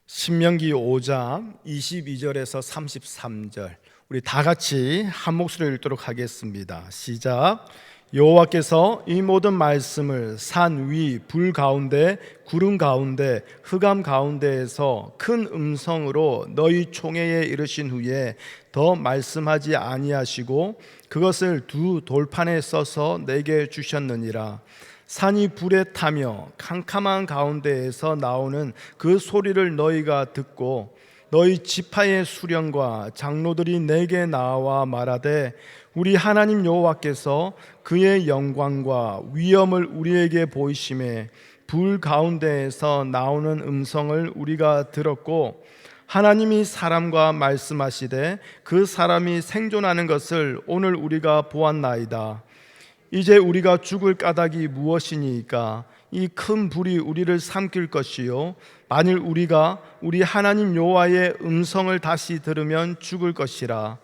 신명기 5장 22절에서 33절 우리 다 같이 한 목소리로 읽도록 하겠습니다. 시작. 여호와께서 이 모든 말씀을 산 위, 불 가운데, 구름 가운데, 흑암 가운데에서 큰 음성으로 너희 총회에 이르신 후에 더 말씀하지 아니하시고 그것을 두 돌판에 써서 내게 주셨느니라. 산이 불에 타며 캄캄한 가운데에서 나오는 그 소리를 너희가 듣고 너희 지파의 수령과 장로들이 내게 나와 말하되 우리 하나님 여호와께서 그의 영광과 위엄을 우리에게 보이심에 불 가운데에서 나오는 음성을 우리가 들었고 하나님이 사람과 말씀하시되 그 사람이 생존하는 것을 오늘 우리가 보았나이다. 이제 우리가 죽을 까닭이 무엇이니까? 이 큰 불이 우리를 삼킬 것이요 만일 우리가 우리 하나님 여호와의 음성을 다시 들으면 죽을 것이라.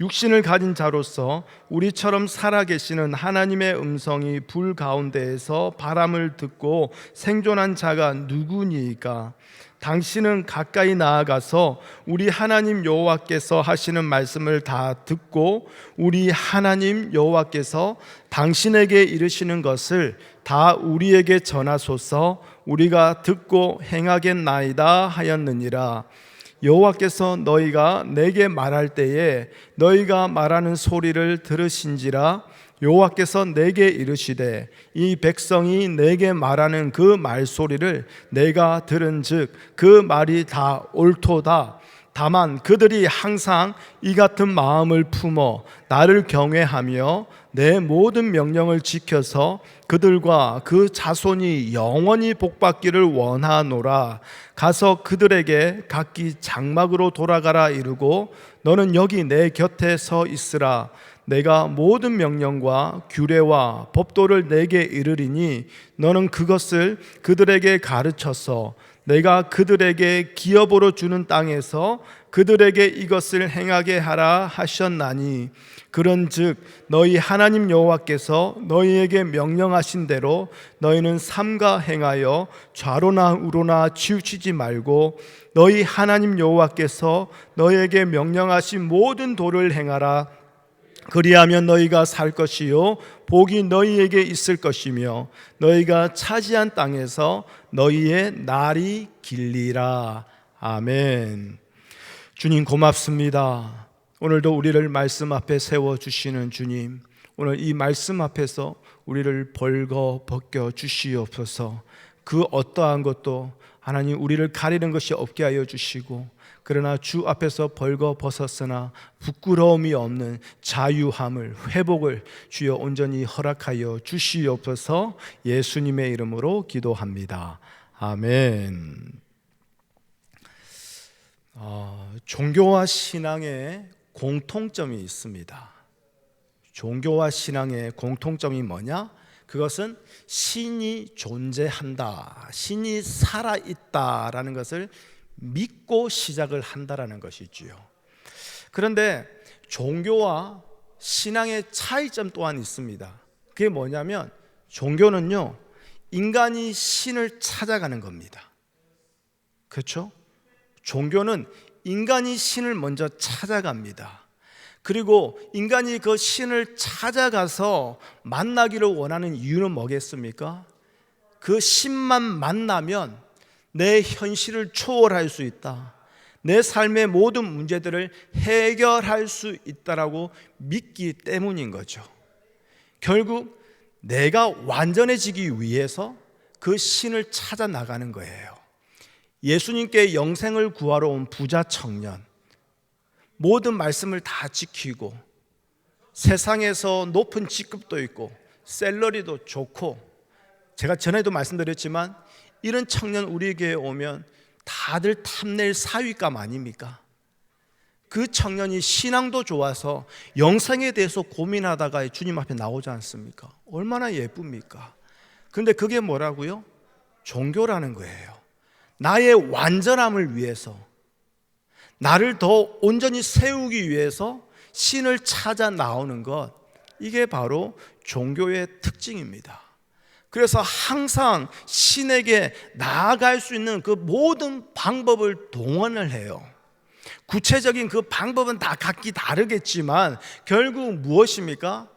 육신을 가진 자로서 우리처럼 살아계시는 하나님의 음성이 불 가운데에서 바람을 듣고 생존한 자가 누구니까? 당신은 가까이 나아가서 우리 하나님 여호와께서 하시는 말씀을 다 듣고 우리 하나님 여호와께서 당신에게 이르시는 것을 다 우리에게 전하소서. 우리가 듣고 행하겠나이다 하였느니라. 여호와께서 너희가 내게 말할 때에 너희가 말하는 소리를 들으신지라. 여호와께서 내게 이르시되 이 백성이 내게 말하는 그 말소리를 내가 들은즉 그 말이 다 옳도다. 다만 그들이 항상 이 같은 마음을 품어 나를 경외하며 내 모든 명령을 지켜서 그들과 그 자손이 영원히 복받기를 원하노라. 가서 그들에게 각기 장막으로 돌아가라 이르고 너는 여기 내 곁에 서 있으라. 내가 모든 명령과 규례와 법도를 내게 이르리니 너는 그것을 그들에게 가르쳐서 내가 그들에게 기업으로 주는 땅에서 그들에게 이것을 행하게 하라 하셨나니 그런즉 너희 하나님 여호와께서 너희에게 명령하신 대로 너희는 삼가 행하여 좌로나 우로나 치우치지 말고 너희 하나님 여호와께서 너희에게 명령하신 모든 도를 행하라. 그리하면 너희가 살 것이요 복이 너희에게 있을 것이며 너희가 차지한 땅에서 너희의 날이 길리라. 아멘. 주님 고맙습니다. 오늘도 우리를 말씀 앞에 세워주시는 주님, 오늘 이 말씀 앞에서 우리를 벌거벗겨 주시옵소서. 그 어떠한 것도 하나님 우리를 가리는 것이 없게 하여 주시고 그러나 주 앞에서 벌거벗었으나 부끄러움이 없는 자유함을, 회복을 주여 온전히 허락하여 주시옵소서. 예수님의 이름으로 기도합니다. 아멘. 종교와 신앙에 공통점이 있습니다. 종교와 신앙의 공통점이 뭐냐? 그것은 신이 존재한다, 신이 살아있다라는 것을 믿고 시작을 한다라는 것이지요. 그런데 종교와 신앙의 차이점 또한 있습니다. 그게 뭐냐면 종교는요 인간이 신을 찾아가는 겁니다. 그렇죠? 종교는 인간이 신을 먼저 찾아갑니다. 그리고 인간이 그 신을 찾아가서 만나기를 원하는 이유는 뭐겠습니까? 그 신만 만나면 내 현실을 초월할 수 있다, 내 삶의 모든 문제들을 해결할 수 있다라고 믿기 때문인 거죠. 결국 내가 완전해지기 위해서 그 신을 찾아 나가는 거예요. 예수님께 영생을 구하러 온 부자 청년, 모든 말씀을 다 지키고 세상에서 높은 직급도 있고 샐러리도 좋고, 제가 전에도 말씀드렸지만 이런 청년 우리에게 오면 다들 탐낼 사위감 아닙니까? 그 청년이 신앙도 좋아서 영생에 대해서 고민하다가 주님 앞에 나오지 않습니까? 얼마나 예쁩니까? 그런데 그게 뭐라고요? 종교라는 거예요. 나의 완전함을 위해서, 나를 더 온전히 세우기 위해서 신을 찾아 나오는 것, 이게 바로 종교의 특징입니다. 그래서 항상 신에게 나아갈 수 있는 그 모든 방법을 동원을 해요. 구체적인 그 방법은 다 각기 다르겠지만 결국 무엇입니까?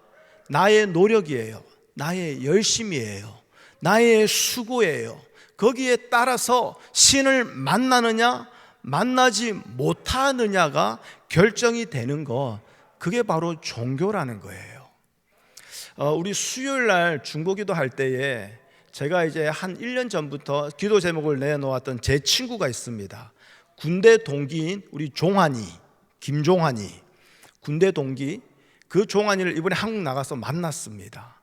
나의 노력이에요. 나의 열심이에요. 나의 수고예요. 거기에 따라서 신을 만나느냐 만나지 못하느냐가 결정이 되는 것, 그게 바로 종교라는 거예요. 우리 수요일 날 중보기도 할 때에 제가 이제 한 1년 전부터 기도 제목을 내놓았던 제 친구가 있습니다. 군대 동기인 우리 종환이, 김종환이, 군대 동기, 그 종환이를 이번에 한국 나가서 만났습니다.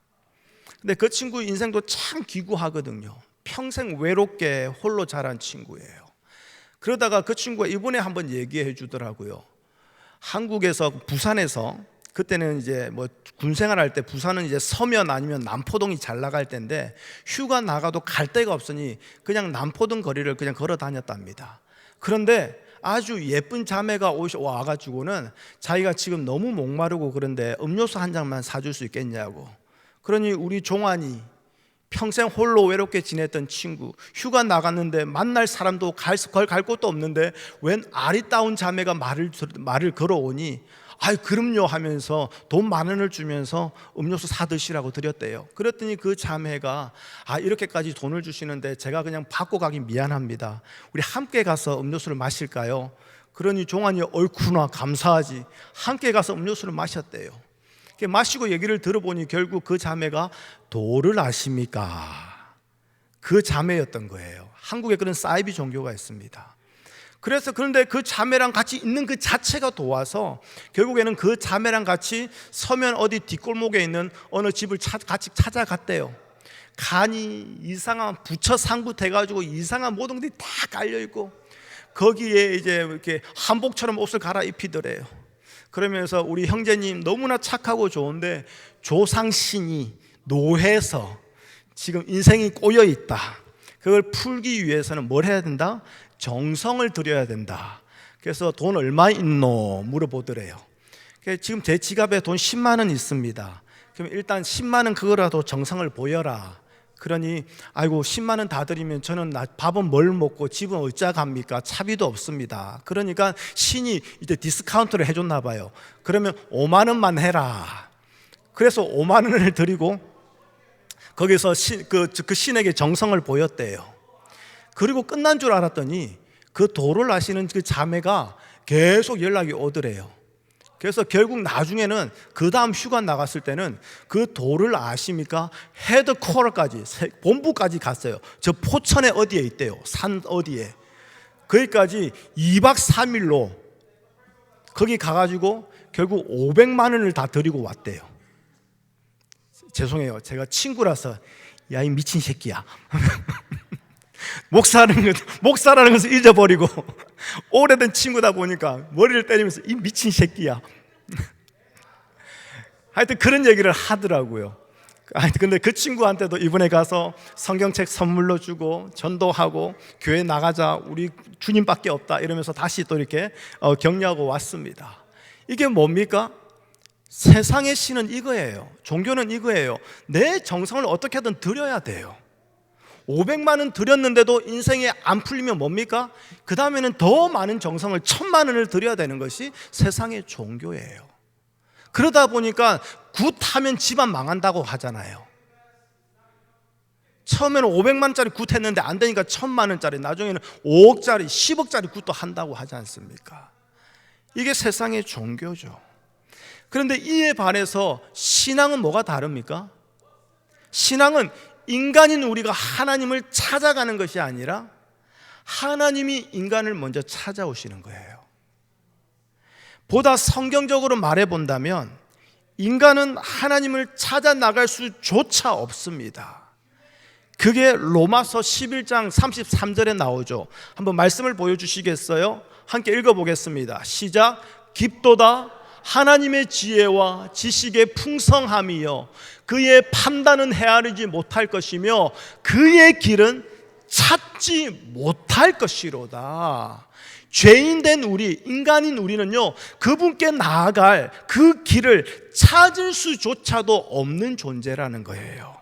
근데 그 친구 인생도 참 기구하거든요. 평생 외롭게 홀로 자란 친구예요. 그러다가 그 친구가 이번에 한번 얘기해 주더라고요. 한국에서 부산에서, 그때는 이제 뭐 군생활 할 때 부산은 이제 서면 아니면 남포동이 잘 나갈 때인데 휴가 나가도 갈 데가 없으니 그냥 남포동 거리를 그냥 걸어 다녔답니다. 그런데 아주 예쁜 자매가 와가지고는 자기가 지금 너무 목마르고 그런데 음료수 한 잔만 사줄 수 있겠냐고. 그러니 우리 종환이 평생 홀로 외롭게 지냈던 친구, 휴가 나갔는데 만날 사람도 갈 곳도 없는데 웬 아리따운 자매가 말을 걸어오니 아이 그럼요 하면서 돈 10,000원을 주면서 음료수 사드시라고 드렸대요. 그랬더니 그 자매가 이렇게까지 돈을 주시는데 제가 그냥 받고 가긴 미안합니다. 우리 함께 가서 음료수를 마실까요? 그러니 종환이 옳구나 감사하지. 함께 가서 음료수를 마셨대요. 마시고 얘기를 들어보니 결국 그 자매가 도를 아십니까? 그 자매였던 거예요. 한국에 그런 사이비 종교가 있습니다. 그런데 그 자매랑 같이 있는 그 자체가 도와서 결국에는 그 자매랑 같이 서면 어디 뒷골목에 있는 어느 집을 같이 찾아갔대요. 간이 이상한 부처 상부 해가지고 이상한 모든 것들이 다 깔려있고 거기에 이제 이렇게 한복처럼 옷을 갈아입히더래요. 그러면서 우리 형제님 너무나 착하고 좋은데 조상신이 노해서 지금 인생이 꼬여있다. 그걸 풀기 위해서는 뭘 해야 된다? 정성을 들여야 된다. 그래서 돈 얼마 있노? 물어보더래요. 지금 제 지갑에 돈 10만 원 있습니다. 그럼 일단 10만 원 그거라도 정성을 보여라. 그러니 아이고 10만 원 다 드리면 저는 밥은 뭘 먹고 집은 어찌 갑니까? 차비도 없습니다. 그러니까 신이 이제 디스카운트를 해줬나 봐요. 그러면 5만 원만 해라. 그래서 5만 원을 드리고 거기서 그 신에게 정성을 보였대요. 그리고 끝난 줄 알았더니 그 도를 아시는 그 자매가 계속 연락이 오더래요. 그래서 결국 나중에는 그 다음 휴가 나갔을 때는 그 도를 아십니까? 헤드쿼터까지, 본부까지 갔어요. 저 포천에 어디에 있대요. 산 어디에. 거기까지 2박 3일로 거기 가가지고 결국 500만 원을 다 드리고 왔대요. 죄송해요. 제가 친구라서 야 이 미친 새끼야. 목사라는 것을 잊어버리고 오래된 친구다 보니까 머리를 때리면서 이 미친 새끼야. 하여튼 그런 얘기를 하더라고요. 근데 그 친구한테도 이번에 가서 성경책 선물로 주고 전도하고 교회 나가자 우리 주님밖에 없다 이러면서 다시 또 이렇게 격려하고 왔습니다. 이게 뭡니까? 세상의 신은 이거예요. 종교는 이거예요. 내 정성을 어떻게든 드려야 돼요. 500만 원 드렸는데도 인생에 안 풀리면 뭡니까? 그 다음에는 더 많은 정성을 1,000만 원을 드려야 되는 것이 세상의 종교예요. 그러다 보니까 굿하면 집안 망한다고 하잖아요. 처음에는 500만 원짜리 굿 했는데 안 되니까 1,000만 원짜리, 나중에는 5억짜리 10억짜리 굿도 한다고 하지 않습니까? 이게 세상의 종교죠. 그런데 이에 반해서 신앙은 뭐가 다릅니까? 신앙은 인간인 우리가 하나님을 찾아가는 것이 아니라 하나님이 인간을 먼저 찾아오시는 거예요. 보다 성경적으로 말해본다면 인간은 하나님을 찾아 나갈 수조차 없습니다. 그게 로마서 11장 33절에 나오죠. 한번 말씀을 보여주시겠어요? 함께 읽어보겠습니다. 시작. 깊도다 하나님의 지혜와 지식의 풍성함이여 그의 판단은 헤아리지 못할 것이며 그의 길은 찾지 못할 것이로다. 죄인된 우리, 인간인 우리는요 그분께 나아갈 그 길을 찾을 수조차도 없는 존재라는 거예요.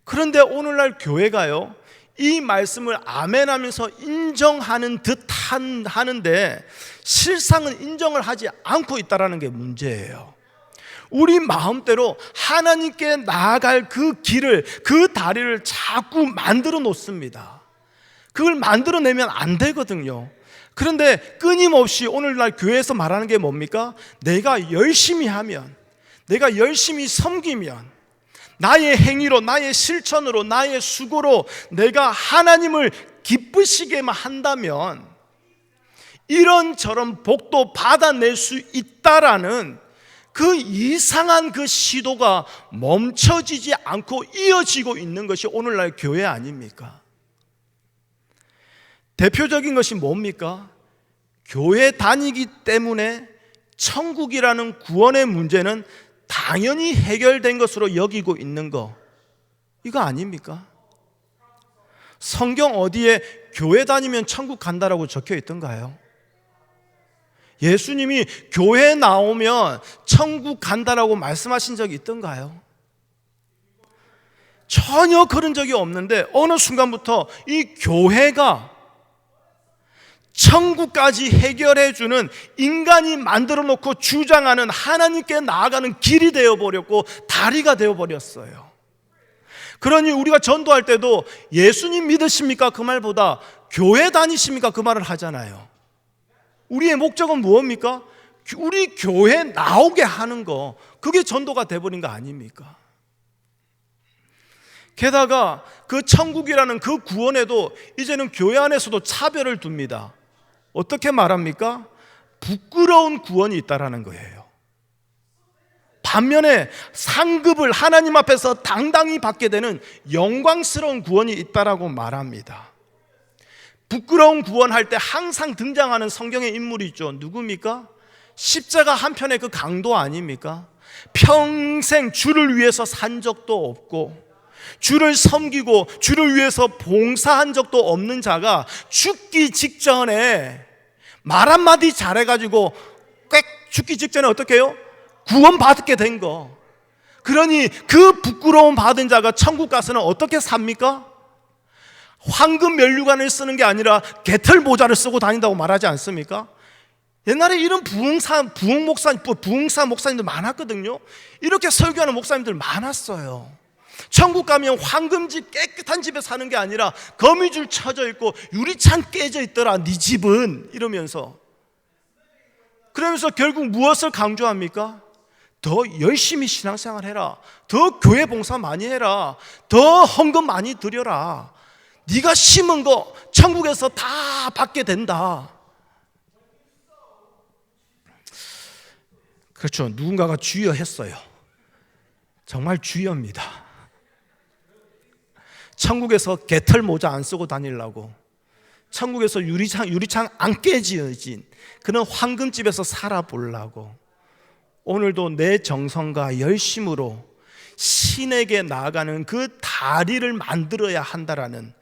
그런데 오늘날 교회가요, 이 말씀을 아멘하면서 인정하는 듯 하는데 실상은 인정을 하지 않고 있다는 게 문제예요. 우리 마음대로 하나님께 나아갈 그 길을, 그 다리를 자꾸 만들어 놓습니다. 그걸 만들어내면 안 되거든요. 그런데 끊임없이 오늘날 교회에서 말하는 게 뭡니까? 내가 열심히 하면, 내가 열심히 섬기면, 나의 행위로, 나의 실천으로, 나의 수고로 내가 하나님을 기쁘시게만 한다면 이런저런 복도 받아낼 수 있다라는 그 이상한 그 시도가 멈춰지지 않고 이어지고 있는 것이 오늘날 교회 아닙니까? 대표적인 것이 뭡니까? 교회 다니기 때문에 천국이라는 구원의 문제는 당연히 해결된 것으로 여기고 있는 거, 이거 아닙니까? 성경 어디에 교회 다니면 천국 간다라고 적혀 있던가요? 예수님이 교회 나오면 천국 간다라고 말씀하신 적이 있던가요? 전혀 그런 적이 없는데 어느 순간부터 이 교회가 천국까지 해결해주는, 인간이 만들어 놓고 주장하는 하나님께 나아가는 길이 되어버렸고 다리가 되어버렸어요. 그러니 우리가 전도할 때도 예수님 믿으십니까? 그 말보다 교회 다니십니까? 그 말을 하잖아요. 우리의 목적은 무엇입니까? 우리 교회 나오게 하는 거, 그게 전도가 돼버린 거 아닙니까? 게다가 그 천국이라는 그 구원에도 이제는 교회 안에서도 차별을 둡니다. 어떻게 말합니까? 부끄러운 구원이 있다라는 거예요. 반면에 상급을 하나님 앞에서 당당히 받게 되는 영광스러운 구원이 있다라고 말합니다. 부끄러운 구원할 때 항상 등장하는 성경의 인물이 있죠. 누굽니까? 십자가 한편의 그 강도 아닙니까? 평생 주를 위해서 산 적도 없고 주를 섬기고 주를 위해서 봉사한 적도 없는 자가 죽기 직전에 말 한마디 잘해가지고 꽥 죽기 직전에 어떻게 해요? 구원받게 된 거. 그러니 그 부끄러움 받은 자가 천국 가서는 어떻게 삽니까? 황금 면류관을 쓰는 게 아니라 개털 모자를 쓰고 다닌다고 말하지 않습니까? 옛날에 이런 부흥사 목사님들 많았거든요. 이렇게 설교하는 목사님들 많았어요. 천국 가면 황금집 깨끗한 집에 사는 게 아니라 거미줄 쳐져 있고 유리창 깨져 있더라 네 집은, 이러면서. 그러면서 결국 무엇을 강조합니까? 더 열심히 신앙생활 해라, 더 교회 봉사 많이 해라, 더 헌금 많이 드려라, 네가 심은 거 천국에서 다 받게 된다. 그렇죠. 누군가가 주여 했어요. 정말 주여입니다. 천국에서 개털 모자 안 쓰고 다니려고, 천국에서 유리창 안 깨지어진 그런 황금집에서 살아보려고 오늘도 내 정성과 열심으로 신에게 나아가는 그 다리를 만들어야 한다라는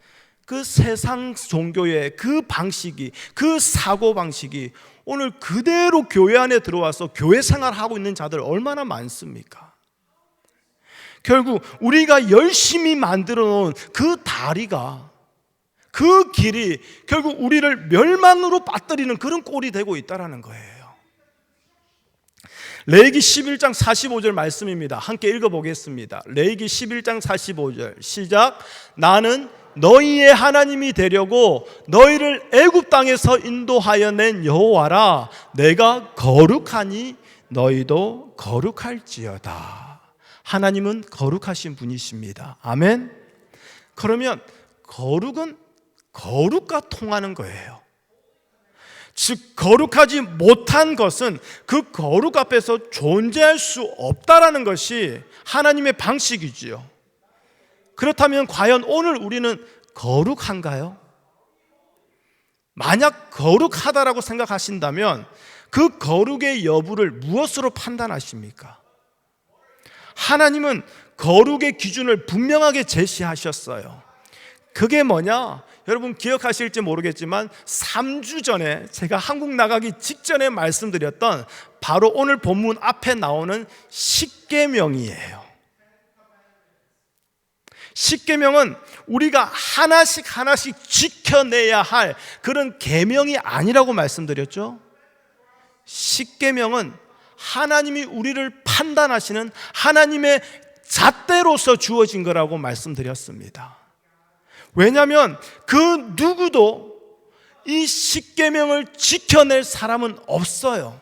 그 세상 종교의 그 방식이, 그 사고방식이 오늘 그대로 교회 안에 들어와서 교회 생활하고 있는 자들 얼마나 많습니까? 결국 우리가 열심히 만들어 놓은 그 다리가, 그 길이 결국 우리를 멸망으로 빠뜨리는 그런 꼴이 되고 있다는 거예요. 레위기 11장 45절 말씀입니다. 함께 읽어보겠습니다. 레위기 11장 45절 시작. 나는 너희의 하나님이 되려고 너희를 애굽 땅에서 인도하여 낸 여호와라. 내가 거룩하니 너희도 거룩할지어다. 하나님은 거룩하신 분이십니다. 아멘. 그러면 거룩은 거룩과 통하는 거예요. 즉 거룩하지 못한 것은 그 거룩 앞에서 존재할 수 없다라는 것이 하나님의 방식이지요. 그렇다면 과연 오늘 우리는 거룩한가요? 만약 거룩하다라고 생각하신다면 그 거룩의 여부를 무엇으로 판단하십니까? 하나님은 거룩의 기준을 분명하게 제시하셨어요. 그게 뭐냐? 여러분 기억하실지 모르겠지만 3주 전에 제가 한국 나가기 직전에 말씀드렸던 바로 오늘 본문 앞에 나오는 십계명이에요. 십계명은 우리가 하나씩 지켜내야 할 그런 계명이 아니라고 말씀드렸죠. 십계명은 하나님이 우리를 판단하시는 하나님의 잣대로서 주어진 거라고 말씀드렸습니다. 왜냐하면 그 누구도 이 십계명을 지켜낼 사람은 없어요.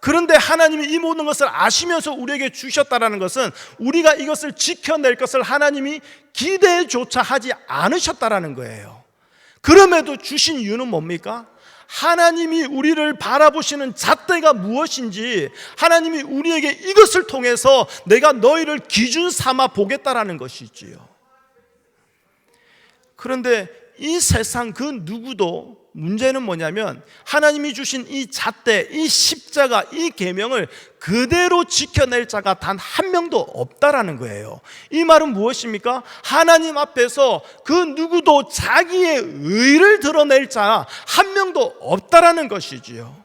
그런데 하나님이 이 모든 것을 아시면서 우리에게 주셨다는 것은 우리가 이것을 지켜낼 것을 하나님이 기대조차 하지 않으셨다는 거예요. 그럼에도 주신 이유는 뭡니까? 하나님이 우리를 바라보시는 잣대가 무엇인지, 하나님이 우리에게 이것을 통해서 내가 너희를 기준 삼아 보겠다라는 것이지요. 그런데 이 세상 그 누구도, 문제는 뭐냐면 하나님이 주신 이 잣대, 이 십자가, 이 계명을 그대로 지켜낼 자가 단 한 명도 없다라는 거예요. 이 말은 무엇입니까? 하나님 앞에서 그 누구도 자기의 의를 드러낼 자 한 명도 없다라는 것이지요.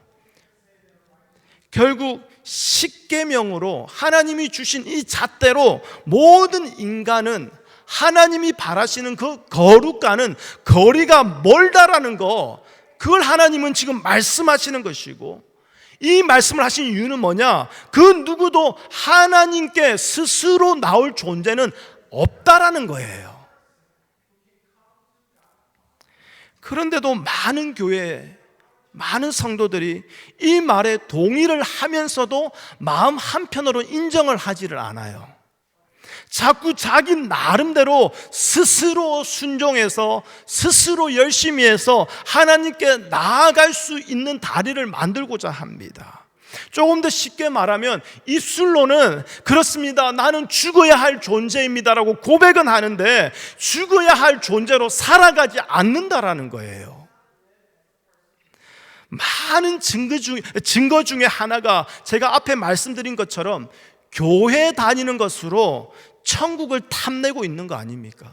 결국 십계명으로 하나님이 주신 이 잣대로 모든 인간은 하나님이 바라시는 그 거룩과는 거리가 멀다라는 거, 그걸 하나님은 지금 말씀하시는 것이고, 이 말씀을 하신 이유는 뭐냐? 그 누구도 하나님께 스스로 나올 존재는 없다라는 거예요. 그런데도 많은 교회, 많은 성도들이 이 말에 동의를 하면서도 마음 한편으로 인정을 하지를 않아요. 자꾸 자기 나름대로 스스로 순종해서 스스로 열심히 해서 하나님께 나아갈 수 있는 다리를 만들고자 합니다. 조금 더 쉽게 말하면 입술로는 그렇습니다, 나는 죽어야 할 존재입니다라고 고백은 하는데 죽어야 할 존재로 살아가지 않는다라는 거예요. 많은 증거 중에 하나가 제가 앞에 말씀드린 것처럼 교회 다니는 것으로 천국을 탐내고 있는 거 아닙니까?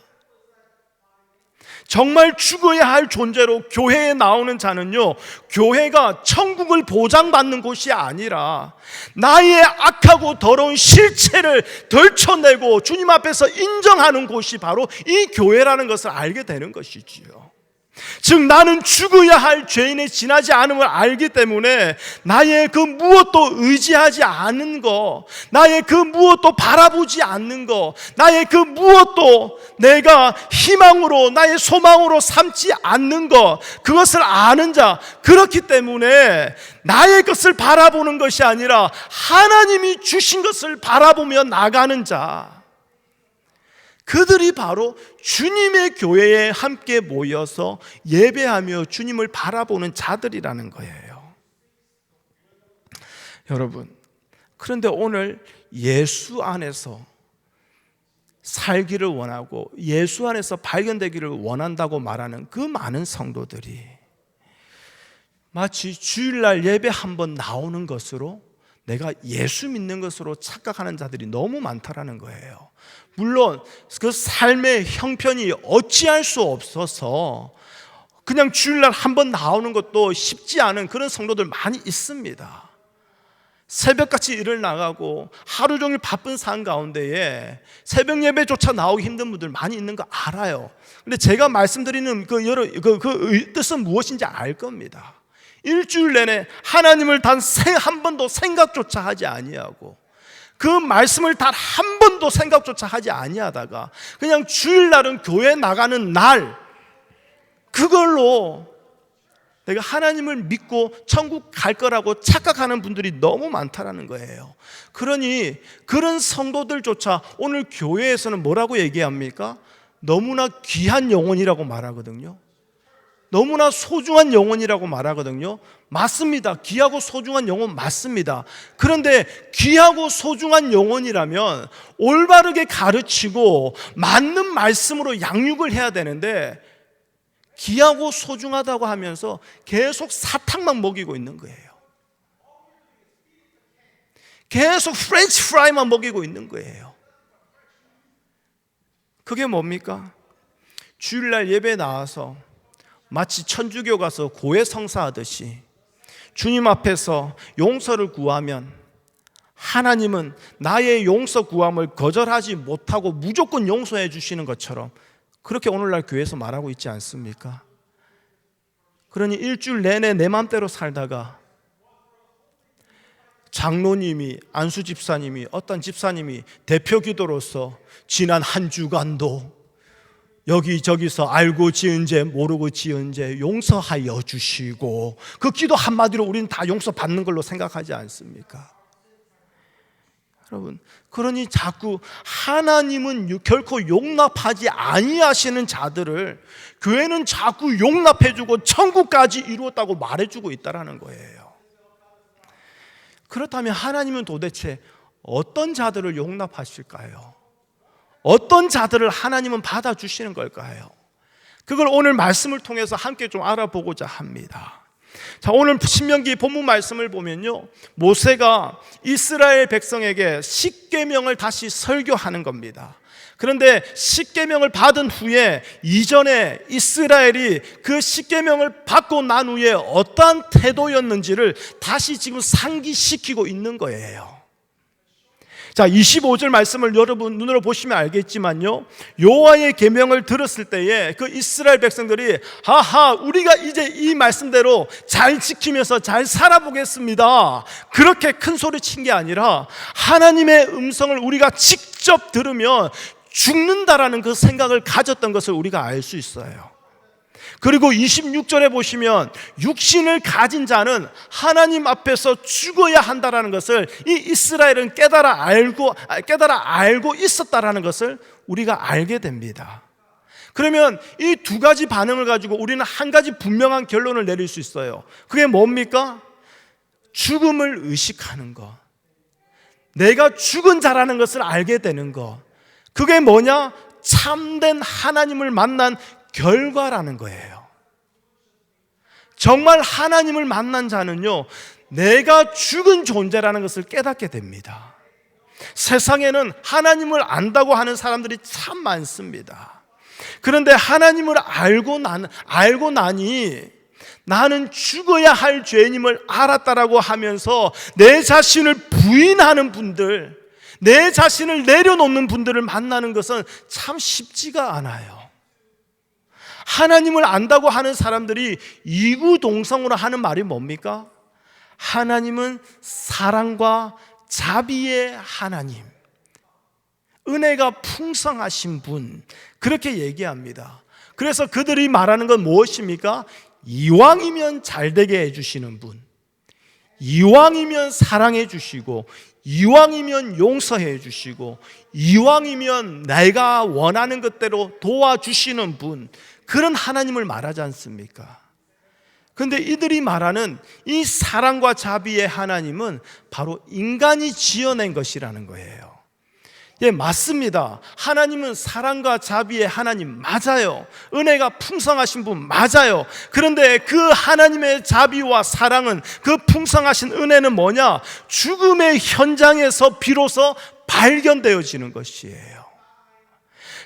정말 죽어야 할 존재로 교회에 나오는 자는요, 교회가 천국을 보장받는 곳이 아니라 나의 악하고 더러운 실체를 덜쳐내고 주님 앞에서 인정하는 곳이 바로 이 교회라는 것을 알게 되는 것이지요. 즉 나는 죽어야 할 죄인에 지나지 않음을 알기 때문에 나의 그 무엇도 의지하지 않는 것, 나의 그 무엇도 바라보지 않는 것, 나의 그 무엇도 내가 희망으로 나의 소망으로 삼지 않는 것, 그것을 아는 자, 그렇기 때문에 나의 것을 바라보는 것이 아니라 하나님이 주신 것을 바라보며 나가는 자, 그들이 바로 주님의 교회에 함께 모여서 예배하며 주님을 바라보는 자들이라는 거예요. 여러분, 그런데 오늘 예수 안에서 살기를 원하고 예수 안에서 발견되기를 원한다고 말하는 그 많은 성도들이 마치 주일날 예배 한번 나오는 것으로 내가 예수 믿는 것으로 착각하는 자들이 너무 많다라는 거예요. 물론 그 삶의 형편이 어찌할 수 없어서 그냥 주일날 한번 나오는 것도 쉽지 않은 그런 성도들 많이 있습니다. 새벽같이 일을 나가고 하루 종일 바쁜 삶 가운데에 새벽 예배조차 나오기 힘든 분들 많이 있는 거 알아요. 근데 제가 말씀드리는 그 뜻은 무엇인지 알 겁니다. 일주일 내내 하나님을 단 한 번도 생각조차 하지 아니하고 그 말씀을 단 한 번도 생각조차 하지 아니하다가 그냥 주일날은 교회 나가는 날, 그걸로 내가 하나님을 믿고 천국 갈 거라고 착각하는 분들이 너무 많다라는 거예요. 그러니 그런 성도들조차 오늘 교회에서는 뭐라고 얘기합니까? 너무나 귀한 영혼이라고 말하거든요. 너무나 소중한 영혼이라고 말하거든요. 맞습니다. 귀하고 소중한 영혼 맞습니다. 그런데 귀하고 소중한 영혼이라면 올바르게 가르치고 맞는 말씀으로 양육을 해야 되는데 귀하고 소중하다고 하면서 계속 사탕만 먹이고 있는 거예요. 계속 프렌치 프라이만 먹이고 있는 거예요. 그게 뭡니까? 주일날 예배에 나와서 마치 천주교 가서 고해 성사하듯이 주님 앞에서 용서를 구하면 하나님은 나의 용서 구함을 거절하지 못하고 무조건 용서해 주시는 것처럼 그렇게 오늘날 교회에서 말하고 있지 않습니까? 그러니 일주일 내내 내 맘대로 살다가 장로님이, 안수 집사님이, 어떤 집사님이 대표 기도로서 지난 한 주간도 여기저기서 알고 지은 죄 모르고 지은 죄 용서하여 주시고, 그 기도 한마디로 우리는 다 용서받는 걸로 생각하지 않습니까? 여러분, 그러니 자꾸 하나님은 결코 용납하지 아니하시는 자들을 교회는 자꾸 용납해주고 천국까지 이루었다고 말해주고 있다는 거예요. 그렇다면 하나님은 도대체 어떤 자들을 용납하실까요? 어떤 자들을 하나님은 받아주시는 걸까요? 그걸 오늘 말씀을 통해서 함께 좀 알아보고자 합니다. 자, 오늘 신명기 본문 말씀을 보면요, 모세가 이스라엘 백성에게 십계명을 다시 설교하는 겁니다. 그런데 십계명을 받은 후에 이전에 이스라엘이 그 십계명을 받고 난 후에 어떠한 태도였는지를 다시 지금 상기시키고 있는 거예요. 자, 25절 말씀을 여러분 눈으로 보시면 알겠지만요, 여호와의 계명을 들었을 때에 그 이스라엘 백성들이 하하, 우리가 이제 이 말씀대로 잘 지키면서 잘 살아보겠습니다, 그렇게 큰 소리 친 게 아니라 하나님의 음성을 우리가 직접 들으면 죽는다라는 그 생각을 가졌던 것을 우리가 알 수 있어요. 그리고 26절에 보시면 육신을 가진 자는 하나님 앞에서 죽어야 한다라는 것을 이 이스라엘은 깨달아 알고 있었다라는 것을 우리가 알게 됩니다. 그러면 이 두 가지 반응을 가지고 우리는 한 가지 분명한 결론을 내릴 수 있어요. 그게 뭡니까? 죽음을 의식하는 것, 내가 죽은 자라는 것을 알게 되는 것, 그게 뭐냐? 참된 하나님을 만난 결과라는 거예요. 정말 하나님을 만난 자는요, 내가 죽은 존재라는 것을 깨닫게 됩니다. 세상에는 하나님을 안다고 하는 사람들이 참 많습니다. 그런데 하나님을 알고 나니 나는 죽어야 할 죄인임을 알았다라고 하면서 내 자신을 부인하는 분들, 내 자신을 내려놓는 분들을 만나는 것은 참 쉽지가 않아요. 하나님을 안다고 하는 사람들이 이구동성으로 하는 말이 뭡니까? 하나님은 사랑과 자비의 하나님, 은혜가 풍성하신 분, 그렇게 얘기합니다. 그래서 그들이 말하는 건 무엇입니까? 이왕이면 잘되게 해주시는 분, 이왕이면 사랑해 주시고, 이왕이면 용서해 주시고, 이왕이면 내가 원하는 것대로 도와주시는 분, 그런 하나님을 말하지 않습니까? 그런데 이들이 말하는 이 사랑과 자비의 하나님은 바로 인간이 지어낸 것이라는 거예요. 예, 맞습니다. 하나님은 사랑과 자비의 하나님 맞아요. 은혜가 풍성하신 분 맞아요. 그런데 그 하나님의 자비와 사랑은, 그 풍성하신 은혜는 뭐냐? 죽음의 현장에서 비로소 발견되어지는 것이에요.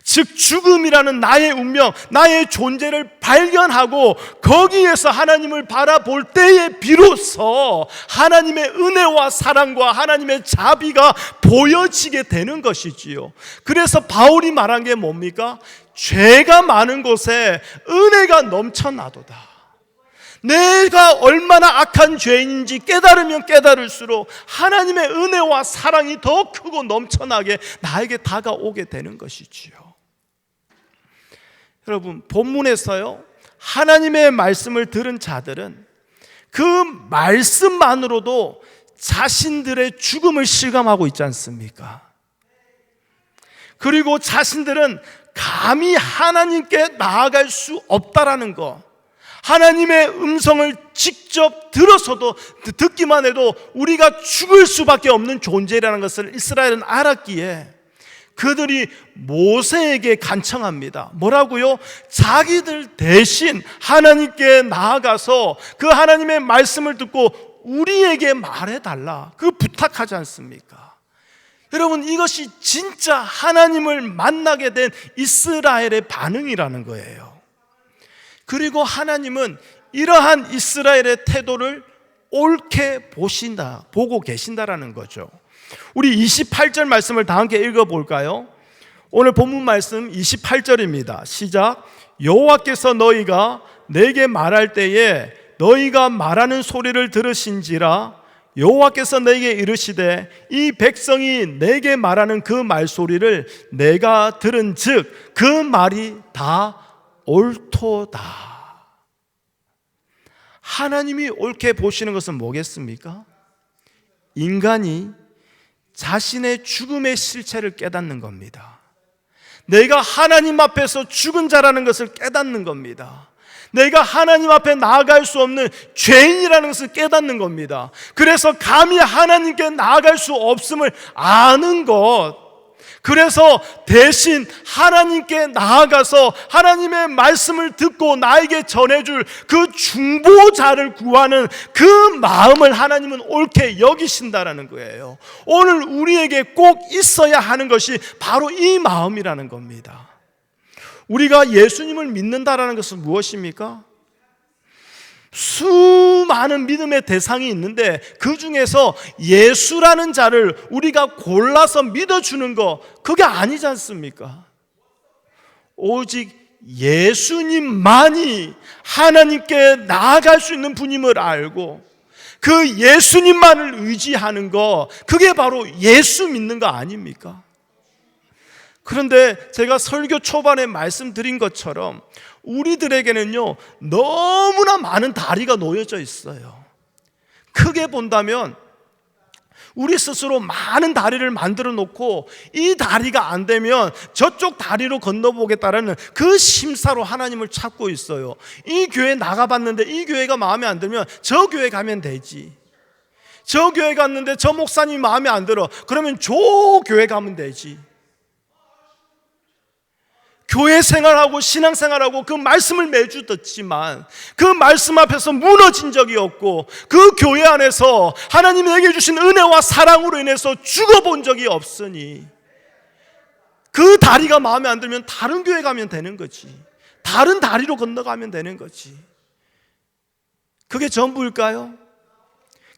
즉 죽음이라는 나의 운명, 나의 존재를 발견하고 거기에서 하나님을 바라볼 때에 비로소 하나님의 은혜와 사랑과 하나님의 자비가 보여지게 되는 것이지요. 그래서 바울이 말한 게 뭡니까? 죄가 많은 곳에 은혜가 넘쳐나도다. 내가 얼마나 악한 죄인인지 깨달으면 깨달을수록 하나님의 은혜와 사랑이 더 크고 넘쳐나게 나에게 다가오게 되는 것이지요. 여러분, 본문에서요, 하나님의 말씀을 들은 자들은 그 말씀만으로도 자신들의 죽음을 실감하고 있지 않습니까? 그리고 자신들은 감히 하나님께 나아갈 수 없다라는 것, 하나님의 음성을 직접 들어서도, 듣기만 해도 우리가 죽을 수밖에 없는 존재라는 것을 이스라엘은 알았기에 그들이 모세에게 간청합니다. 뭐라고요? 자기들 대신 하나님께 나아가서 그 하나님의 말씀을 듣고 우리에게 말해달라, 그 부탁하지 않습니까? 여러분, 이것이 진짜 하나님을 만나게 된 이스라엘의 반응이라는 거예요. 그리고 하나님은 이러한 이스라엘의 태도를 옳게 보고 계신다라는 거죠. 우리 28절 말씀을 다 함께 읽어볼까요? 오늘 본문 말씀 28절입니다. 시작. 여호와께서 너희가 내게 말할 때에 너희가 말하는 소리를 들으신지라. 여호와께서 너희에게 이르시되 이 백성이 내게 말하는 그 말소리를 내가 들은즉 그 말이 다 옳도다. 하나님이 옳게 보시는 것은 뭐겠습니까? 인간이 자신의 죽음의 실체를 깨닫는 겁니다. 내가 하나님 앞에서 죽은 자라는 것을 깨닫는 겁니다. 내가 하나님 앞에 나아갈 수 없는 죄인이라는 것을 깨닫는 겁니다. 그래서 감히 하나님께 나아갈 수 없음을 아는 것, 그래서 대신 하나님께 나아가서 하나님의 말씀을 듣고 나에게 전해줄 그 중보자를 구하는 그 마음을 하나님은 옳게 여기신다라는 거예요. 오늘 우리에게 꼭 있어야 하는 것이 바로 이 마음이라는 겁니다. 우리가 예수님을 믿는다라는 것은 무엇입니까? 수많은 믿음의 대상이 있는데 그 중에서 예수라는 자를 우리가 골라서 믿어주는 거, 그게 아니지 않습니까? 오직 예수님만이 하나님께 나아갈 수 있는 분임을 알고 그 예수님만을 의지하는 거, 그게 바로 예수 믿는 거 아닙니까? 그런데 제가 설교 초반에 말씀드린 것처럼 우리들에게는요, 너무나 많은 다리가 놓여져 있어요. 크게 본다면 우리 스스로 많은 다리를 만들어 놓고 이 다리가 안 되면 저쪽 다리로 건너보겠다라는 그 심사로 하나님을 찾고 있어요. 이 교회 나가봤는데 이 교회가 마음에 안 들면 저 교회 가면 되지. 저 교회 갔는데 저 목사님이 마음에 안 들어. 그러면 저 교회 가면 되지. 교회 생활하고 신앙생활하고 그 말씀을 매주 듣지만 그 말씀 앞에서 무너진 적이 없고 그 교회 안에서 하나님이 내게 주신 은혜와 사랑으로 인해서 죽어본 적이 없으니 그 다리가 마음에 안 들면 다른 교회 가면 되는 거지. 다른 다리로 건너가면 되는 거지. 그게 전부일까요?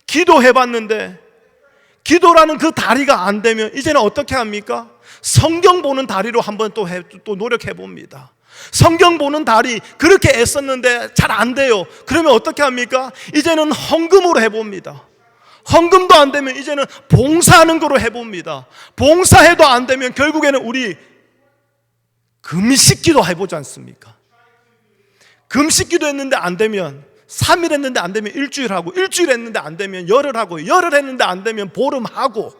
기도해봤는데 기도라는 그 다리가 안 되면 이제는 어떻게 합니까? 성경 보는 다리로 한번 또 노력해 봅니다. 성경 보는 다리 그렇게 애썼는데 잘 안 돼요. 그러면 어떻게 합니까? 이제는 헌금으로 해봅니다. 헌금도 안 되면 이제는 봉사하는 거로 해봅니다. 봉사해도 안 되면 결국에는 우리 금식기도 해보지 않습니까? 금식기도 했는데 안 되면 3일 했는데 안 되면 일주일 하고, 일주일 했는데 안 되면 열흘 하고, 열흘 했는데 안 되면 보름하고,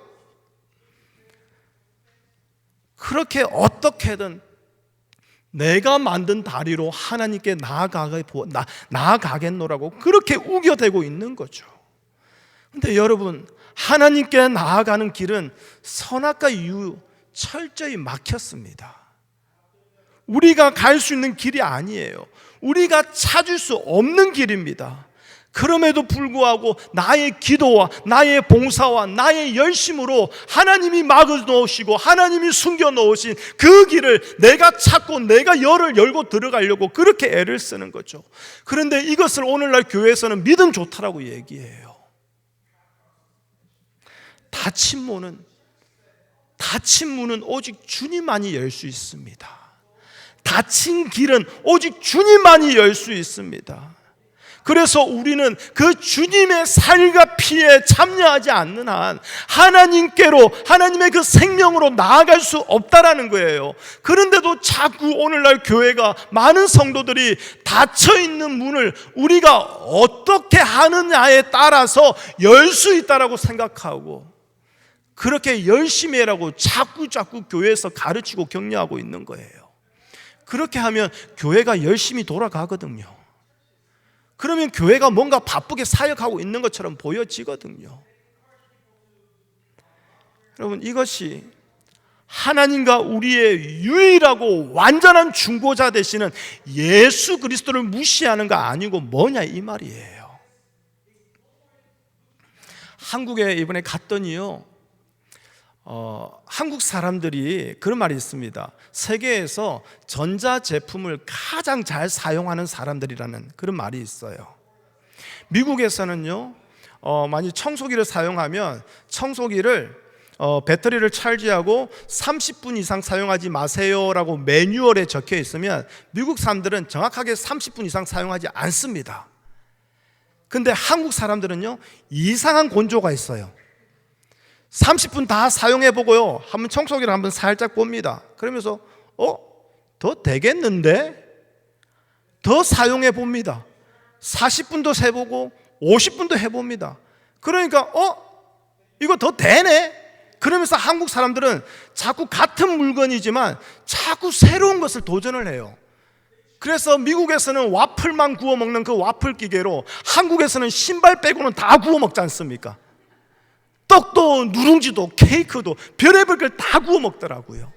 그렇게 어떻게든 내가 만든 다리로 하나님께 나아가겠노라고 그렇게 우겨대고 있는 거죠. 그런데 여러분, 하나님께 나아가는 길은 선악과 이유 철저히 막혔습니다. 우리가 갈 수 있는 길이 아니에요. 우리가 찾을 수 없는 길입니다. 그럼에도 불구하고 나의 기도와 나의 봉사와 나의 열심으로 하나님이 막아 놓으시고 하나님이 숨겨 놓으신 그 길을 내가 찾고 내가 열을 열고 들어가려고 그렇게 애를 쓰는 거죠. 그런데 이것을 오늘날 교회에서는 믿음 좋다라고 얘기해요. 닫힌 문은 오직 주님만이 열 수 있습니다. 닫힌 길은 오직 주님만이 열 수 있습니다. 그래서 우리는 그 주님의 살과 피에 참여하지 않는 한 하나님께로, 하나님의 그 생명으로 나아갈 수 없다라는 거예요. 그런데도 자꾸 오늘날 교회가, 많은 성도들이 닫혀있는 문을 우리가 어떻게 하느냐에 따라서 열 수 있다라고 생각하고 그렇게 열심히 해라고 자꾸 교회에서 가르치고 격려하고 있는 거예요. 그렇게 하면 교회가 열심히 돌아가거든요. 그러면 교회가 뭔가 바쁘게 사역하고 있는 것처럼 보여지거든요. 여러분, 이것이 하나님과 우리의 유일하고 완전한 중보자 되시는 예수 그리스도를 무시하는 거 아니고 뭐냐 이 말이에요. 한국에 이번에 갔더니요, 한국 사람들이 그런 말이 있습니다. 세계에서 전자제품을 가장 잘 사용하는 사람들이라는 그런 말이 있어요. 미국에서는요, 만약 청소기를 사용하면 청소기를 배터리를 찰지하고 30분 이상 사용하지 마세요라고 매뉴얼에 적혀 있으면 미국 사람들은 정확하게 30분 이상 사용하지 않습니다. 근데 한국 사람들은요, 이상한 곤조가 있어요. 30분 다 사용해 보고요, 한번 청소기를 한번 살짝 봅니다. 그러면서 더 되겠는데? 더 사용해 봅니다. 40분도 세보고 50분도 해봅니다. 그러니까 이거 더 되네? 그러면서 한국 사람들은 자꾸 같은 물건이지만 자꾸 새로운 것을 도전을 해요. 그래서 미국에서는 와플만 구워 먹는 그 와플 기계로 한국에서는 신발 빼고는 다 구워 먹지 않습니까? 떡도 누룽지도 케이크도 별의별 걸 다 구워 먹더라고요.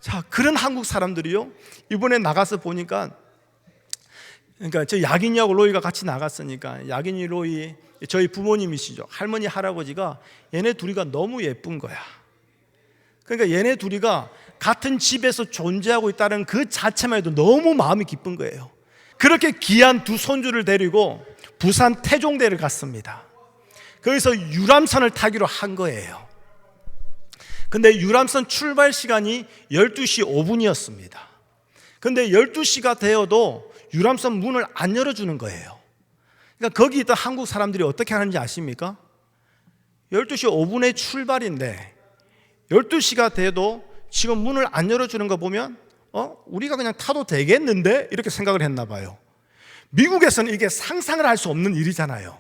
자, 그런 한국 사람들이요, 이번에 나가서 보니까, 그러니까 저 야긴이하고 로이가 같이 나갔으니까 야긴이 로이, 저희 부모님이시죠, 할머니 할아버지가 얘네 둘이가 너무 예쁜 거야. 그러니까 얘네 둘이가 같은 집에서 존재하고 있다는 그 자체만 해도 너무 마음이 기쁜 거예요. 그렇게 귀한 두 손주를 데리고 부산 태종대를 갔습니다. 거기서 유람선을 타기로 한 거예요. 근데 유람선 출발 시간이 12시 5분이었습니다. 근데 12시가 되어도 유람선 문을 안 열어주는 거예요. 그러니까 거기 있던 한국 사람들이 어떻게 하는지 아십니까? 12시 5분에 출발인데 12시가 돼도 지금 문을 안 열어주는 거 보면 우리가 그냥 타도 되겠는데? 이렇게 생각을 했나 봐요. 미국에서는 이게 상상을 할 수 없는 일이잖아요.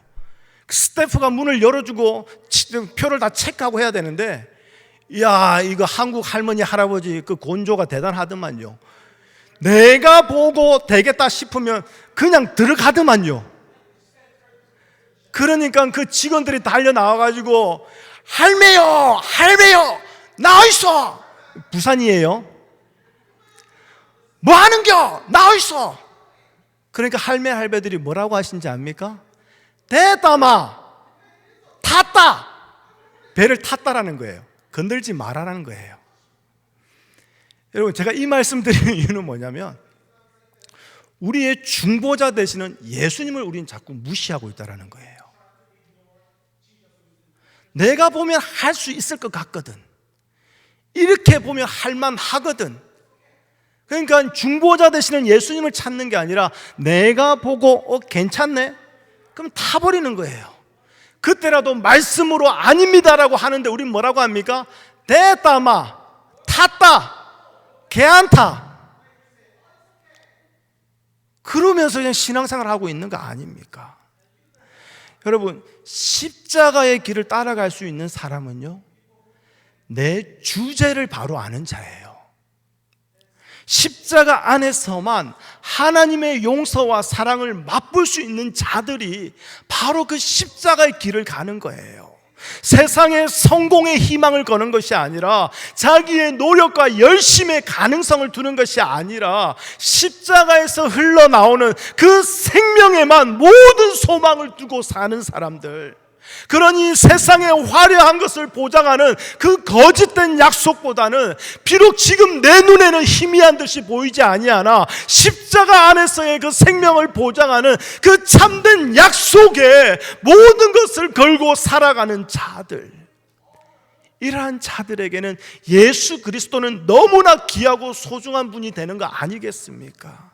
스태프가 문을 열어주고 표를 다 체크하고 해야 되는데, 이야, 이거 한국 할머니 할아버지 그 곤조가 대단하더만요. 내가 보고 되겠다 싶으면 그냥 들어가더만요. 그러니까 그 직원들이 달려 나와가지고 할매요 나와있어. 부산이에요. 뭐 하는겨? 나와있어. 그러니까 할매 할배들이 뭐라고 하신지 압니까? 됐다마, 탔다. 배를 탔다라는 거예요. 건들지 말아라는 거예요. 여러분, 제가 이 말씀 드리는 이유는 뭐냐면, 우리의 중보자 되시는 예수님을 우리는 자꾸 무시하고 있다는 거예요. 내가 보면 할 수 있을 것 같거든, 이렇게 보면 할만하거든. 그러니까 중보자 되시는 예수님을 찾는 게 아니라 내가 보고 괜찮네? 그럼 타버리는 거예요. 그때라도 말씀으로 아닙니다라고 하는데 우린 뭐라고 합니까? 됐다마, 탔다, 개안타. 그러면서 그냥 신앙생활을 하고 있는 거 아닙니까? 여러분, 십자가의 길을 따라갈 수 있는 사람은요, 내 주제를 바로 아는 자예요. 십자가 안에서만 하나님의 용서와 사랑을 맛볼 수 있는 자들이 바로 그 십자가의 길을 가는 거예요. 세상의 성공의 희망을 거는 것이 아니라, 자기의 노력과 열심의 가능성을 두는 것이 아니라, 십자가에서 흘러나오는 그 생명에만 모든 소망을 두고 사는 사람들, 그러니 세상의 화려한 것을 보장하는 그 거짓된 약속보다는 비록 지금 내 눈에는 희미한 듯이 보이지 아니하나 십자가 안에서의 그 생명을 보장하는 그 참된 약속에 모든 것을 걸고 살아가는 자들, 이러한 자들에게는 예수 그리스도는 너무나 귀하고 소중한 분이 되는 거 아니겠습니까?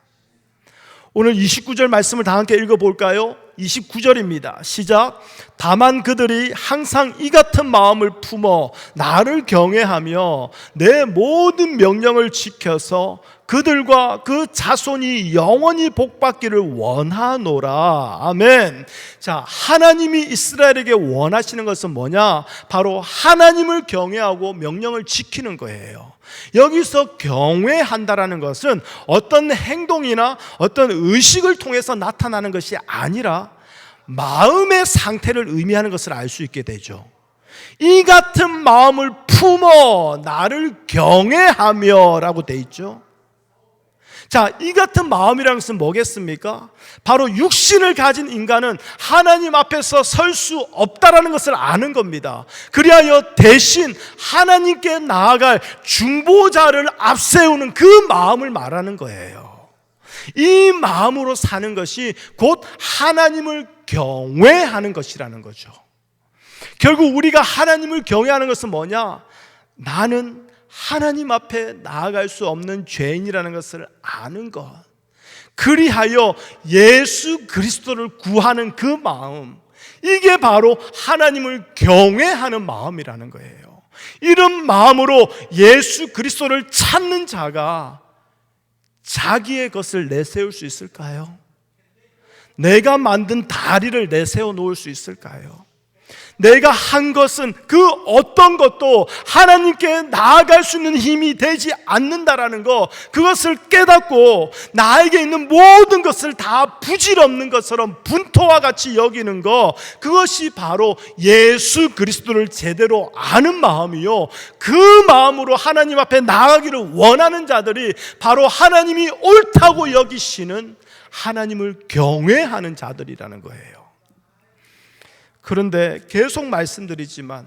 오늘 29절 말씀을 다 함께 읽어볼까요? 29절입니다. 시작. 다만 그들이 항상 이 같은 마음을 품어 나를 경외하며 내 모든 명령을 지켜서 그들과 그 자손이 영원히 복받기를 원하노라. 아멘. 자, 하나님이 이스라엘에게 원하시는 것은 뭐냐? 바로 하나님을 경외하고 명령을 지키는 거예요. 여기서 경외한다라는 것은 어떤 행동이나 어떤 의식을 통해서 나타나는 것이 아니라 마음의 상태를 의미하는 것을 알 수 있게 되죠. 이 같은 마음을 품어 나를 경외하며 라고 돼 있죠. 자, 이 같은 마음이라는 것은 뭐겠습니까? 바로 육신을 가진 인간은 하나님 앞에서 설 수 없다라는 것을 아는 겁니다. 그리하여 대신 하나님께 나아갈 중보자를 앞세우는 그 마음을 말하는 거예요. 이 마음으로 사는 것이 곧 하나님을 경외하는 것이라는 거죠. 결국 우리가 하나님을 경외하는 것은 뭐냐? 나는 하나님 앞에 나아갈 수 없는 죄인이라는 것을 아는 것. 그리하여 예수 그리스도를 구하는 그 마음, 이게 바로 하나님을 경외하는 마음이라는 거예요. 이런 마음으로 예수 그리스도를 찾는 자가 자기의 것을 내세울 수 있을까요? 내가 만든 다리를 내세워 놓을 수 있을까요? 내가 한 것은 그 어떤 것도 하나님께 나아갈 수 있는 힘이 되지 않는다라는 것, 그것을 깨닫고 나에게 있는 모든 것을 다 부질없는 것처럼 분토와 같이 여기는 것, 그것이 바로 예수 그리스도를 제대로 아는 마음이요, 그 마음으로 하나님 앞에 나아가기를 원하는 자들이 바로 하나님이 옳다고 여기시는 하나님을 경외하는 자들이라는 거예요. 그런데 계속 말씀드리지만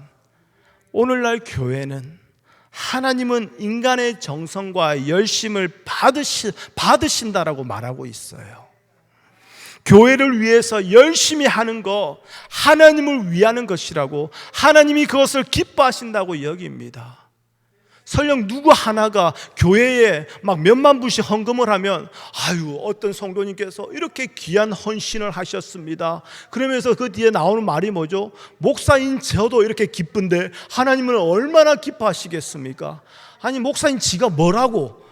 오늘날 교회는 하나님은 인간의 정성과 열심을 받으신다라고 말하고 있어요. 교회를 위해서 열심히 하는 거 하나님을 위하는 것이라고, 하나님이 그것을 기뻐하신다고 여깁니다. 설령 누구 하나가 교회에 막 몇만 불씩 헌금을 하면, 아유, 어떤 성도님께서 이렇게 귀한 헌신을 하셨습니다, 그러면서 그 뒤에 나오는 말이 뭐죠? 목사인 저도 이렇게 기쁜데 하나님은 얼마나 기뻐하시겠습니까? 아니, 목사인 지가 뭐라고,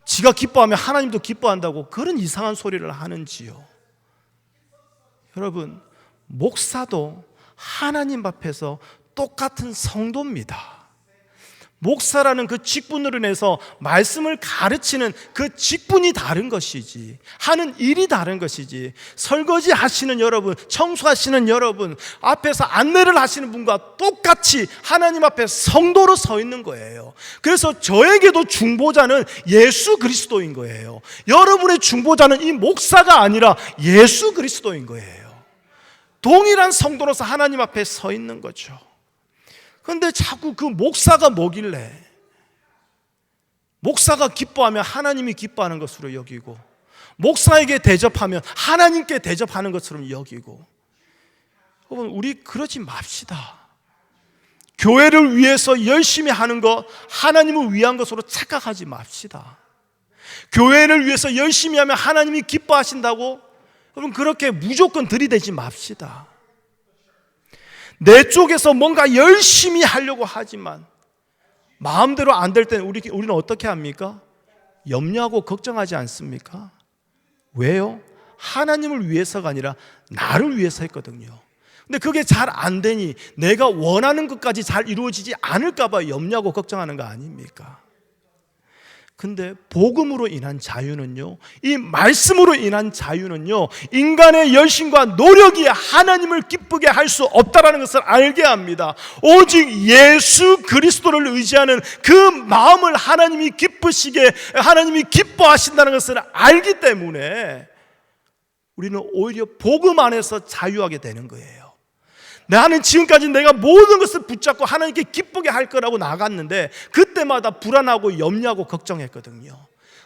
지가 기뻐하면 하나님도 기뻐한다고 그런 이상한 소리를 하는지요. 여러분, 목사도 하나님 앞에서 똑같은 성도입니다. 목사라는 그 직분으로 인해서 말씀을 가르치는 그 직분이 다른 것이지, 하는 일이 다른 것이지, 설거지 하시는 여러분, 청소하시는 여러분, 앞에서 안내를 하시는 분과 똑같이 하나님 앞에 성도로 서 있는 거예요. 그래서 저에게도 중보자는 예수 그리스도인 거예요. 여러분의 중보자는 이 목사가 아니라 예수 그리스도인 거예요. 동일한 성도로서 하나님 앞에 서 있는 거죠. 그런데 자꾸 그 목사가 뭐길래, 목사가 기뻐하면 하나님이 기뻐하는 것으로 여기고, 목사에게 대접하면 하나님께 대접하는 것처럼 여기고. 여러분, 우리 그러지 맙시다. 교회를 위해서 열심히 하는 것 하나님을 위한 것으로 착각하지 맙시다. 교회를 위해서 열심히 하면 하나님이 기뻐하신다고 여러분 그렇게 무조건 들이대지 맙시다. 내 쪽에서 뭔가 열심히 하려고 하지만 마음대로 안 될 때는 우리는 어떻게 합니까? 염려하고 걱정하지 않습니까? 왜요? 하나님을 위해서가 아니라 나를 위해서 했거든요. 근데 그게 잘 안 되니 내가 원하는 것까지 잘 이루어지지 않을까 봐 염려하고 걱정하는 거 아닙니까? 근데 복음으로 인한 자유는요, 이 말씀으로 인한 자유는요, 인간의 열심과 노력이 하나님을 기쁘게 할 수 없다라는 것을 알게 합니다. 오직 예수 그리스도를 의지하는 그 마음을 하나님이 기쁘시게, 하나님이 기뻐하신다는 것을 알기 때문에 우리는 오히려 복음 안에서 자유하게 되는 거예요. 나는 지금까지 내가 모든 것을 붙잡고 하나님께 기쁘게 할 거라고 나갔는데 그때마다 불안하고 염려하고 걱정했거든요.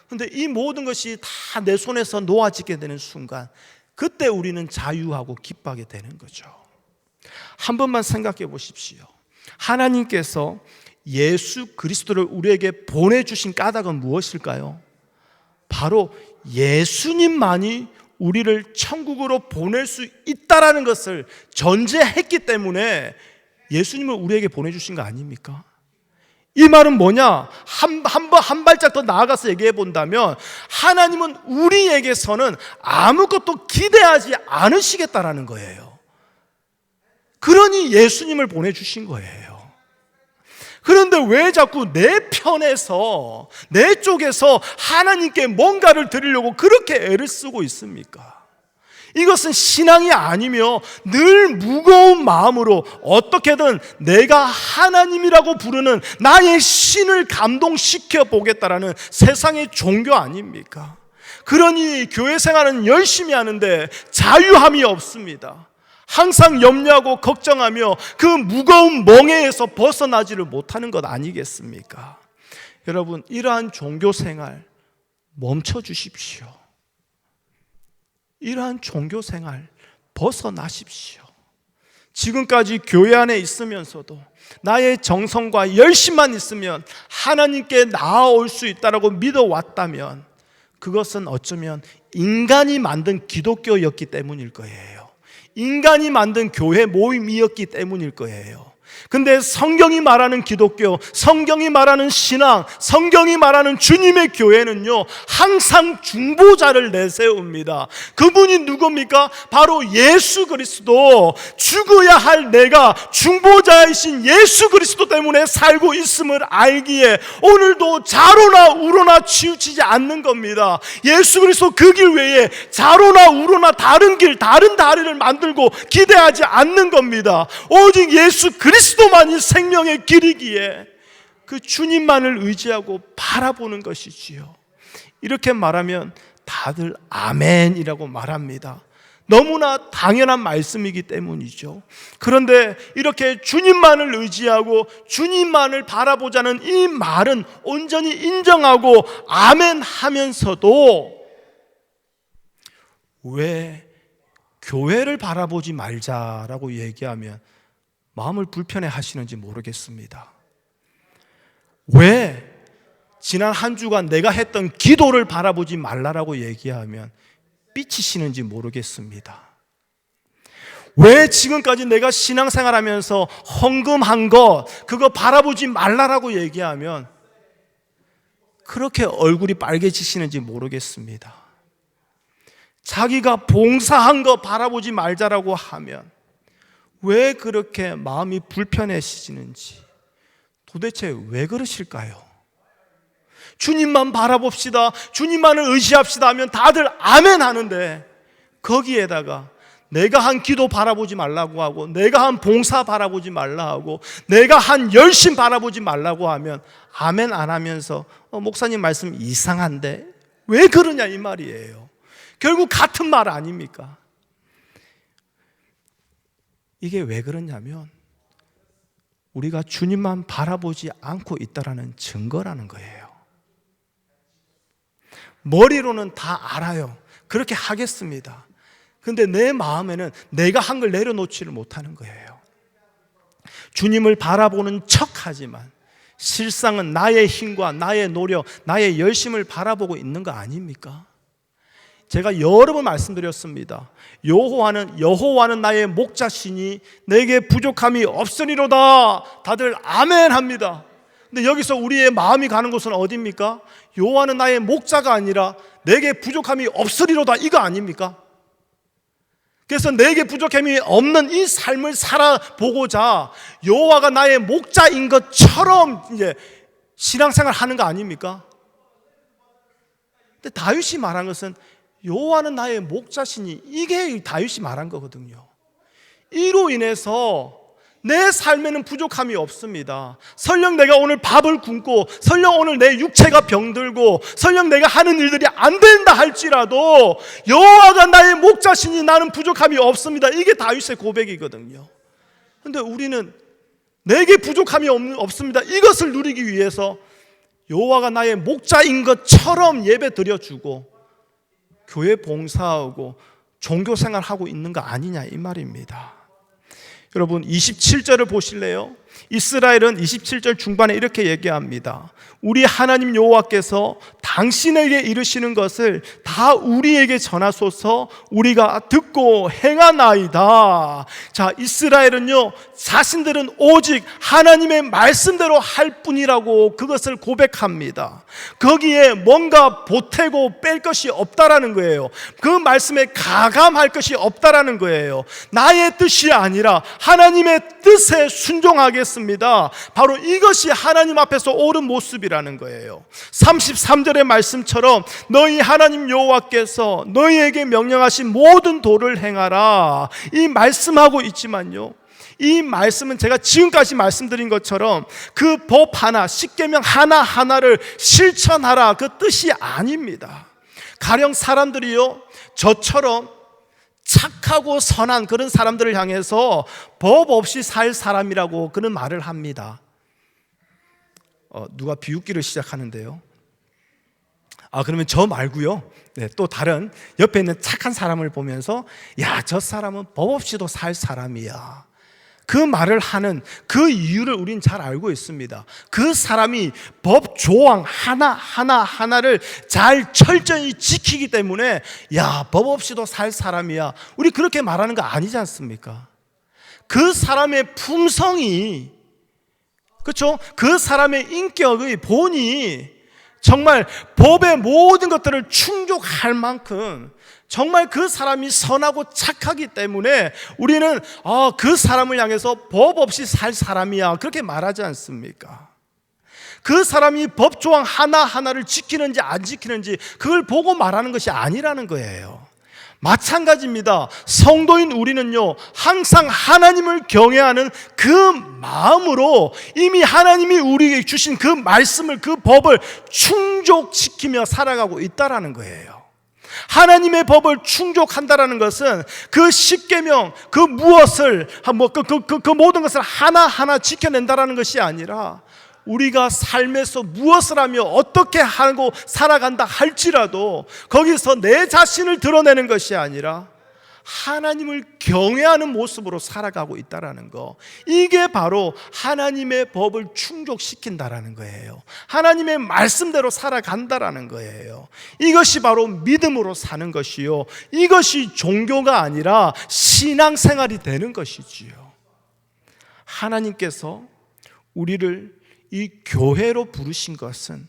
그런데 이 모든 것이 다 내 손에서 놓아지게 되는 순간, 그때 우리는 자유하고 기뻐하게 되는 거죠. 한 번만 생각해 보십시오. 하나님께서 예수 그리스도를 우리에게 보내주신 까닭은 무엇일까요? 바로 예수님만이 우리를 천국으로 보낼 수 있다라는 것을 전제했기 때문에 예수님을 우리에게 보내주신 거 아닙니까? 이 말은 뭐냐? 한 발짝 더 나아가서 얘기해 본다면 하나님은 우리에게서는 아무것도 기대하지 않으시겠다라는 거예요. 그러니 예수님을 보내주신 거예요. 그런데 왜 자꾸 내 편에서, 내 쪽에서 하나님께 뭔가를 드리려고 그렇게 애를 쓰고 있습니까? 이것은 신앙이 아니며 늘 무거운 마음으로 어떻게든 내가 하나님이라고 부르는 나의 신을 감동시켜 보겠다라는 세상의 종교 아닙니까? 그러니 교회 생활은 열심히 하는데 자유함이 없습니다. 항상 염려하고 걱정하며 그 무거운 멍에에서 벗어나지를 못하는 것 아니겠습니까? 여러분, 이러한 종교생활 멈춰주십시오. 이러한 종교생활 벗어나십시오. 지금까지 교회 안에 있으면서도 나의 정성과 열심만 있으면 하나님께 나아올 수 있다고 믿어왔다면 그것은 어쩌면 인간이 만든 기독교였기 때문일 거예요. 인간이 만든 교회 모임이었기 때문일 거예요. 근데 성경이 말하는 기독교, 성경이 말하는 신앙, 성경이 말하는 주님의 교회는요, 항상 중보자를 내세웁니다. 그분이 누굽니까? 바로 예수 그리스도. 죽어야 할 내가 중보자이신 예수 그리스도 때문에 살고 있음을 알기에 오늘도 좌로나 우로나 치우치지 않는 겁니다. 예수 그리스도 그 길 외에 좌로나 우로나 다른 길, 다른 다리를 만들고 기대하지 않는 겁니다. 오직 예수 그리스도만이 생명의 길이기에 그 주님만을 의지하고 바라보는 것이지요. 이렇게 말하면 다들 아멘이라고 말합니다. 너무나 당연한 말씀이기 때문이죠. 그런데 이렇게 주님만을 의지하고 주님만을 바라보자는 이 말은 온전히 인정하고 아멘 하면서도 왜 교회를 바라보지 말자라고 얘기하면 마음을 불편해 하시는지 모르겠습니다. 왜 지난 한 주간 내가 했던 기도를 바라보지 말라라고 얘기하면 삐치시는지 모르겠습니다. 왜 지금까지 내가 신앙생활하면서 헌금한 것 그거 바라보지 말라라고 얘기하면 그렇게 얼굴이 빨개지시는지 모르겠습니다. 자기가 봉사한 거 바라보지 말자라고 하면 왜 그렇게 마음이 불편해지시는지 도대체 왜 그러실까요? 주님만 바라봅시다, 주님만을 의지합시다 하면 다들 아멘 하는데 거기에다가 내가 한 기도 바라보지 말라고 하고 내가 한 봉사 바라보지 말라 하고 내가 한 열심 바라보지 말라고 하면 아멘 안 하면서 목사님 말씀 이상한데 왜 그러냐 이 말이에요. 결국 같은 말 아닙니까? 이게 왜 그러냐면 우리가 주님만 바라보지 않고 있다라는 증거라는 거예요. 머리로는 다 알아요. 그렇게 하겠습니다. 근데 내 마음에는 내가 한 걸 내려놓지를 못하는 거예요. 주님을 바라보는 척하지만 실상은 나의 힘과 나의 노력, 나의 열심을 바라보고 있는 거 아닙니까? 제가 여러 번 말씀드렸습니다. 여호와는 나의 목자시니 내게 부족함이 없으리로다. 다들 아멘 합니다. 근데 여기서 우리의 마음이 가는 곳은 어디입니까? 여호와는 나의 목자가 아니라 내게 부족함이 없으리로다 이거 아닙니까? 그래서 내게 부족함이 없는 이 삶을 살아보고자 여호와가 나의 목자인 것처럼 이제 신앙생활 하는 거 아닙니까? 근데 다윗이 말한 것은 여호와는 나의 목자시니 이게 다윗이 말한 거거든요. 이로 인해서 내 삶에는 부족함이 없습니다. 설령 내가 오늘 밥을 굶고 설령 오늘 내 육체가 병들고 설령 내가 하는 일들이 안 된다 할지라도 여호와가 나의 목자시니 나는 부족함이 없습니다. 이게 다윗의 고백이거든요. 그런데 우리는 내게 부족함이 없습니다. 이것을 누리기 위해서 여호와가 나의 목자인 것처럼 예배 드려주고 교회 봉사하고 종교생활하고 있는 거 아니냐 이 말입니다. 여러분 27절을 보실래요? 이스라엘은 27절 중반에 이렇게 얘기합니다. 우리 하나님 여호와께서 당신에게 이르시는 것을 다 우리에게 전하소서 우리가 듣고 행하나이다. 자, 이스라엘은요 자신들은 오직 하나님의 말씀대로 할 뿐이라고 그것을 고백합니다. 거기에 뭔가 보태고 뺄 것이 없다라는 거예요. 그 말씀에 가감할 것이 없다라는 거예요. 나의 뜻이 아니라 하나님의 뜻에 순종하겠습니다. 바로 이것이 하나님 앞에서 옳은 모습이라는 거예요. 33절의 말씀처럼 너희 하나님 여호와께서 너희에게 명령하신 모든 도를 행하라 이 말씀하고 있지만요 이 말씀은 제가 지금까지 말씀드린 것처럼 그 법 하나, 십계명 하나하나를 실천하라 그 뜻이 아닙니다. 가령 사람들이요 저처럼 착하고 선한 그런 사람들을 향해서 법 없이 살 사람이라고 그런 말을 합니다. 누가 비웃기를 시작하는데요. 그러면 저 말고요. 네, 또 다른 옆에 있는 착한 사람을 보면서 야, 저 사람은 법 없이도 살 사람이야. 그 말을 하는 그 이유를 우린 잘 알고 있습니다. 그 사람이 법 조항 하나하나를 잘 철저히 지키기 때문에 야, 법 없이도 살 사람이야, 우리 그렇게 말하는 거 아니지 않습니까? 그 사람의 품성이, 그렇죠? 그 사람의 인격의 본이 정말 법의 모든 것들을 충족할 만큼 정말 그 사람이 선하고 착하기 때문에 우리는 그 사람을 향해서 법 없이 살 사람이야, 그렇게 말하지 않습니까? 그 사람이 법조항 하나하나를 지키는지 안 지키는지 그걸 보고 말하는 것이 아니라는 거예요. 마찬가지입니다. 성도인 우리는요, 항상 하나님을 경외하는 그 마음으로 이미 하나님이 우리에게 주신 그 말씀을, 그 법을 충족시키며 살아가고 있다라는 거예요. 하나님의 법을 충족한다라는 것은 그 십계명, 그 무엇을 그 모든 것을 하나하나 지켜낸다라는 것이 아니라 우리가 삶에서 무엇을 하며 어떻게 하고 살아간다 할지라도 거기서 내 자신을 드러내는 것이 아니라 하나님을 경외하는 모습으로 살아가고 있다라는 거, 이게 바로 하나님의 법을 충족시킨다라는 거예요. 하나님의 말씀대로 살아간다라는 거예요. 이것이 바로 믿음으로 사는 것이요, 이것이 종교가 아니라 신앙생활이 되는 것이지요. 하나님께서 우리를 이 교회로 부르신 것은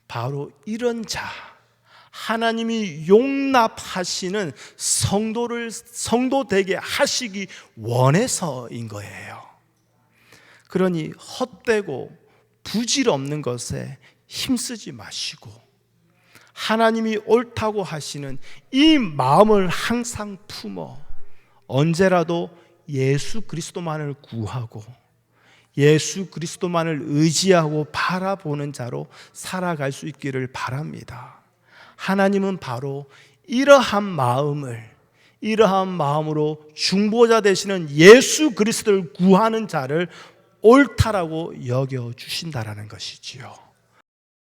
바로 이런 자, 하나님이 용납하시는 성도 되게 하시기 원해서인 거예요. 그러니 헛되고 부질 없는 것에 힘쓰지 마시고 하나님이 옳다고 하시는 이 마음을 항상 품어 언제라도 예수 그리스도만을 구하고 예수 그리스도만을 의지하고 바라보는 자로 살아갈 수 있기를 바랍니다. 하나님은 바로 이러한 마음으로 중보자 되시는 예수 그리스도를 구하는 자를 옳다라고 여겨 주신다라는 것이지요.